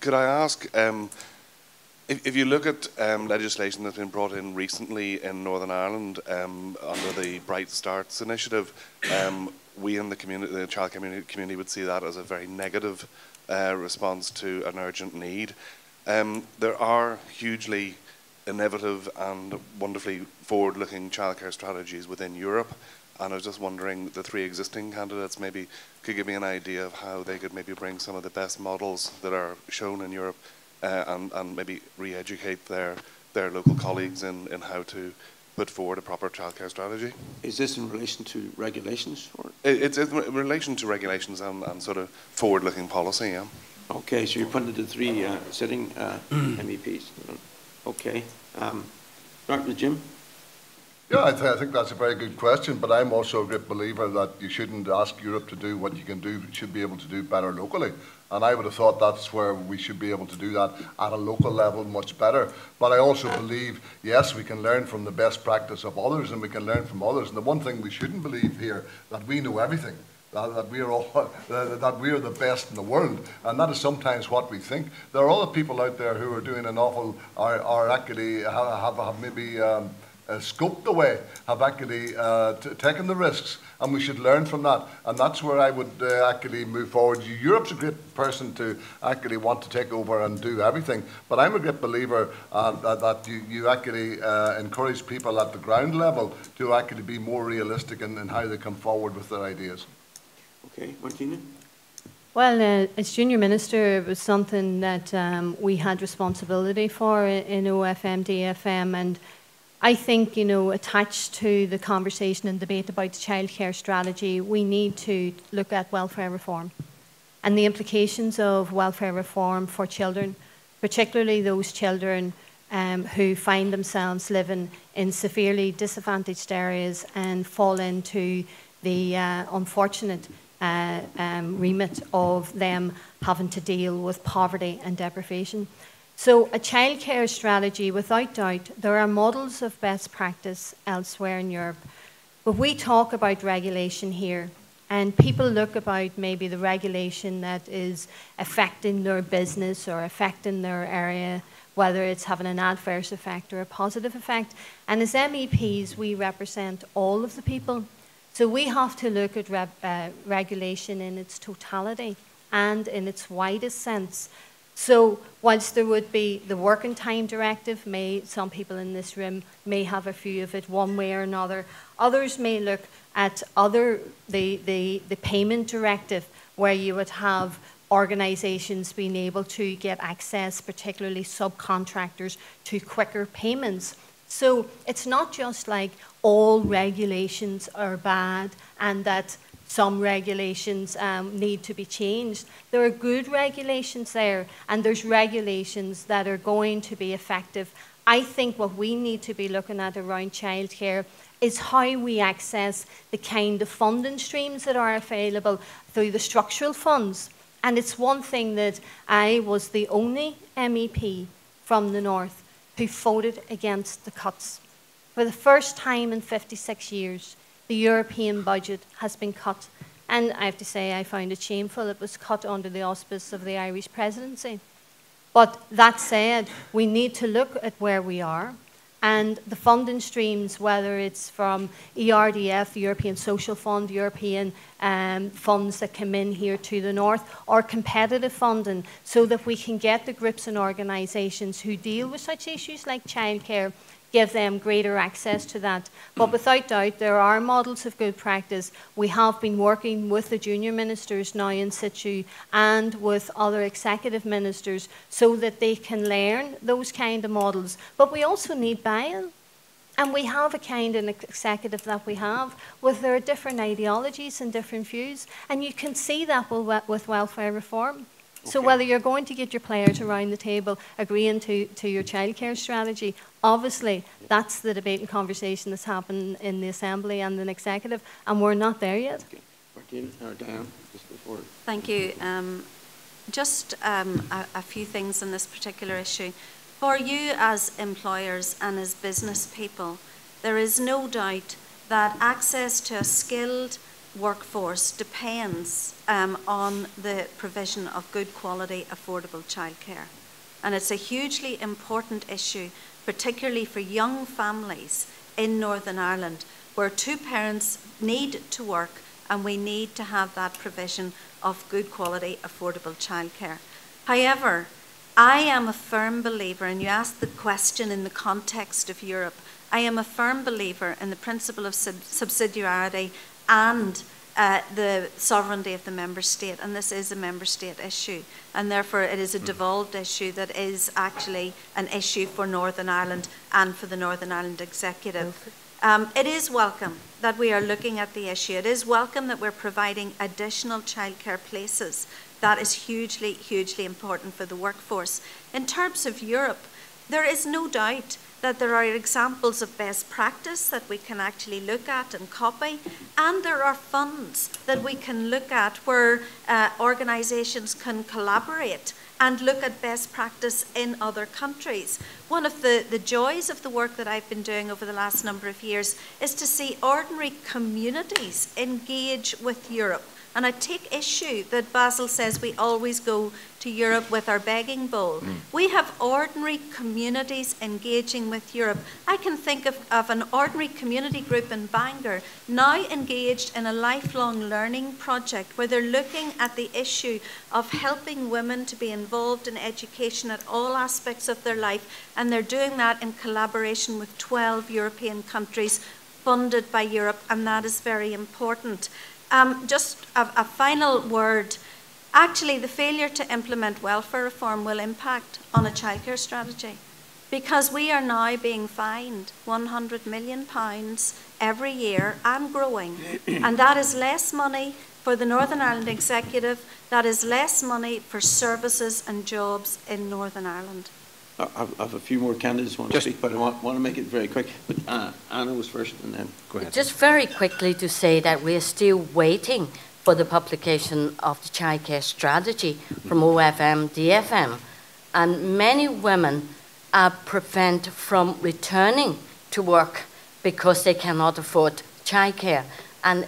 Could I ask, if you look at legislation that's been brought in recently in Northern Ireland under the Bright Starts initiative, we in the community, the child community, would see that as a very negative response to an urgent need. There are hugely innovative and wonderfully forward-looking childcare strategies within Europe, and I was just wondering, the three existing candidates maybe could give me an idea of how they could maybe bring some of the best models that are shown in Europe and maybe re-educate their local colleagues in how to put forward a proper childcare strategy. Is this in relation to regulations? Or? It's in relation to regulations and sort of forward-looking policy, yeah. Okay, so you're putting it to three sitting MEPs. Okay. Start with Jim. Yeah, I think that's a very good question, but I'm also a great believer that you shouldn't ask Europe to do what you can do, you should be able to do better locally. And I would have thought that's where we should be able to do that at a local level much better. But I also believe, yes, we can learn from the best practice of others and we can learn from others. And the one thing we shouldn't believe here, that we know everything. That we are the best in the world, and that is sometimes what we think. There are other people out there who are doing an awful, are actually have maybe scoped the way, have actually taken the risks, and we should learn from that. And that's where I would actually move forward. Europe's a great person to actually want to take over and do everything, but I'm a great believer that you actually encourage people at the ground level to actually be more realistic in how they come forward with their ideas. Okay, Martina? Well, as Junior Minister, it was something that we had responsibility for in OFM, DFM, and I think, you know, attached to the conversation and debate about the childcare strategy, we need to look at welfare reform and the implications of welfare reform for children, particularly those children who find themselves living in severely disadvantaged areas and fall into the unfortunate remit of them having to deal with poverty and deprivation. So a childcare strategy, without doubt, there are models of best practice elsewhere in Europe. But we talk about regulation here, and people look about maybe the regulation that is affecting their business or affecting their area, whether it's having an adverse effect or a positive effect. And as MEPs, we represent all of the people. So we have to look at regulation in its totality and in its widest sense. So whilst there would be the working time directive, some people in this room may have a view of it one way or another. Others may look at the payment directive, where you would have organisations being able to get access, particularly subcontractors, to quicker payments. So it's not just like all regulations are bad and that some regulations need to be changed. There are good regulations there, and there's regulations that are going to be effective. I think what we need to be looking at around childcare is how we access the kind of funding streams that are available through the structural funds. And it's one thing that I was the only MEP from the North who voted against the cuts. For the first time in 56 years, the European budget has been cut. And I have to say, I found it shameful. It was cut under the auspice of the Irish presidency. But that said, we need to look at where we are. And the funding streams, whether it's from ERDF, the European Social Fund, European funds that come in here to the North, or competitive funding, so that we can get the groups and organisations who deal with such issues like childcare, give them greater access to that. But without doubt, there are models of good practice. We have been working with the junior ministers now in situ and with other executive ministers so that they can learn those kind of models. But we also need buy-in. And we have a kind of executive that we have with their different ideologies and different views. And you can see that with welfare reform. So whether you're going to get your players around the table agreeing to your childcare strategy, obviously that's the debate and conversation that's happened in the Assembly and the Executive, and we're not there yet. Okay. Martina, or Diane, just before. Thank you. Just a few things on this particular issue. For you as employers and as business people, there is no doubt that access to a skilled workforce depends on the provision of good quality, affordable childcare. And it's a hugely important issue, particularly for young families in Northern Ireland, where two parents need to work, and we need to have that provision of good quality, affordable childcare. However, I am a firm believer, and you asked the question in the context of Europe, I am a firm believer in the principle of subsidiarity and the sovereignty of the member state, and this is a member state issue, and therefore it is a devolved issue that is actually an issue for Northern Ireland and for the Northern Ireland Executive. It is welcome that we are looking at the issue. It is welcome that we're providing additional childcare places. That is hugely, hugely important for the workforce. In terms of Europe, there is no doubt that there are examples of best practice that we can actually look at and copy, and there are funds that we can look at where organisations can collaborate and look at best practice in other countries. One of the joys of the work that I've been doing over the last number of years is to see ordinary communities engage with Europe. And I take issue that Basil says we always go to Europe with our begging bowl. We have ordinary communities engaging with Europe. I can think of an ordinary community group in Bangor now engaged in a lifelong learning project where they're looking at the issue of helping women to be involved in education at all aspects of their life, and they're doing that in collaboration with 12 European countries funded by Europe, and that is very important. Just a final word. Actually, the failure to implement welfare reform will impact on a childcare strategy, because we are now being fined £100 million every year and growing. And that is less money for the Northern Ireland Executive. That is less money for services and jobs in Northern Ireland. I have a few more candidates who want to speak, but I want to make it very quick. But Anna was first, and then go ahead. Just very quickly to say that we are still waiting for the publication of the childcare strategy from OFM, DFM, and many women are prevented from returning to work because they cannot afford childcare, and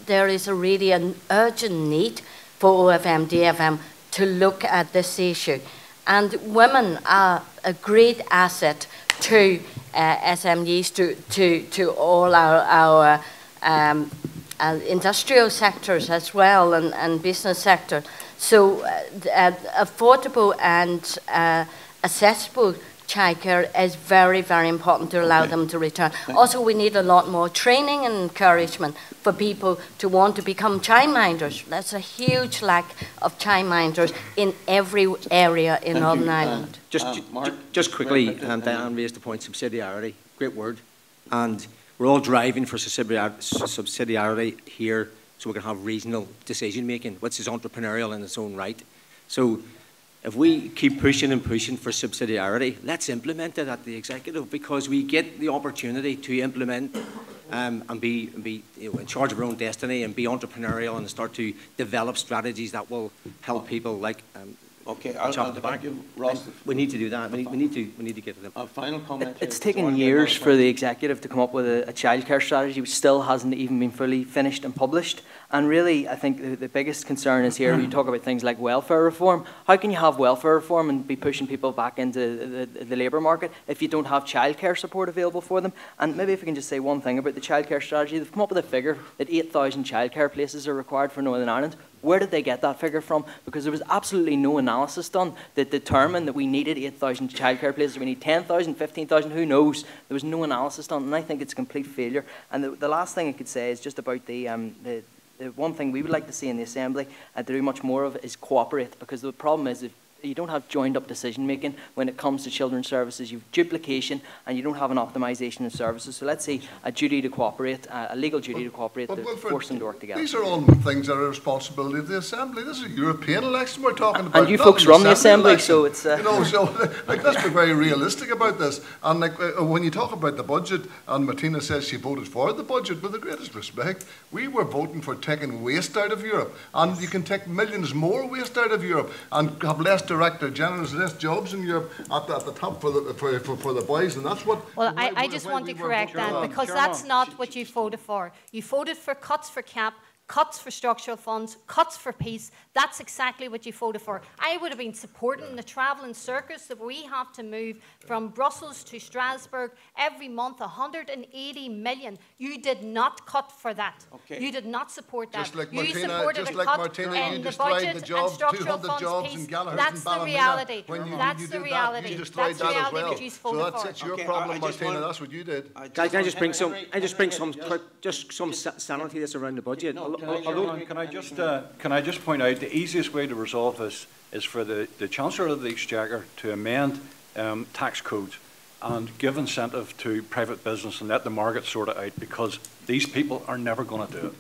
there is really an urgent need for OFM, DFM to look at this issue. And women are a great asset to SMEs, to all our industrial sectors as well, and business sector. So affordable and accessible childcare is very, very important to allow them to return. Also, we need a lot more training and encouragement for people to want to become childminders. There's a huge lack of childminders in every area in Northern Ireland. Just quickly, Diane raised the point, subsidiarity, great word. And we're all driving for subsidiarity here so we can have regional decision making, which is entrepreneurial in its own right. So if we keep pushing and pushing for subsidiarity, let's implement it at the executive, because we get the opportunity to implement and be in charge of our own destiny and be entrepreneurial and start to develop strategies that will help people like okay, I'll give Ross. We need to do that. We need to get to them. A final comment. It's taken years for the executive to come up with a childcare strategy, which still hasn't even been fully finished and published. And really, I think the biggest concern is here, when you talk about things like welfare reform. How can you have welfare reform and be pushing people back into the labour market if you don't have childcare support available for them? And maybe if we can just say one thing about the childcare strategy, they've come up with a figure that 8,000 childcare places are required for Northern Ireland. Where did they get that figure from? Because there was absolutely no analysis done that determined that we needed 8,000 childcare places. We need 10,000, 15,000, who knows? There was no analysis done, and I think it's a complete failure. And the last thing I could say is just about the one thing we would like to see in the Assembly and to do much more of is cooperate, because the problem is if you don't have joined up decision making when it comes to children's services. You have duplication and you don't have an optimisation of services. So let's say a duty to cooperate, a legal duty to cooperate, to force them to work together. These are all things that are a responsibility of the Assembly. This is a European election we're talking about. And you folks run the Assembly, so it's... You know, so like, let's be very realistic about this. And like when you talk about the budget, and Martina says she voted for the budget, with the greatest respect, we were voting for taking waste out of Europe. And you can take millions more waste out of Europe and have less director generals, less jobs in Europe at the top for the boys, and that's what... Well, I just want to correct that, because that's not what you voted for. You voted for cuts for CAP, cuts for structural funds, cuts for peace. That's exactly what you voted for. I would have been supporting the travelling circus that we have to move from Brussels to Strasbourg every month, 180 million. You did not cut for that. Okay. You did not support that. Just like you Martina, supported just a like cut Martina, in you the destroyed budget the and jobs, structural 200 funds jobs piece. in Gallagher That's and the Ballymena. reality. When you That's did the that, reality. you destroyed That's the that as reality well. that you So voted that's for. it's your Okay, problem, I just Martina. want- That's what you did. Can I just bring some sanity that's around the budget? Can I just point out the easiest way to resolve this is for the Chancellor of the Exchequer to amend tax codes and give incentive to private business and let the market sort it out, because these people are never going to do it.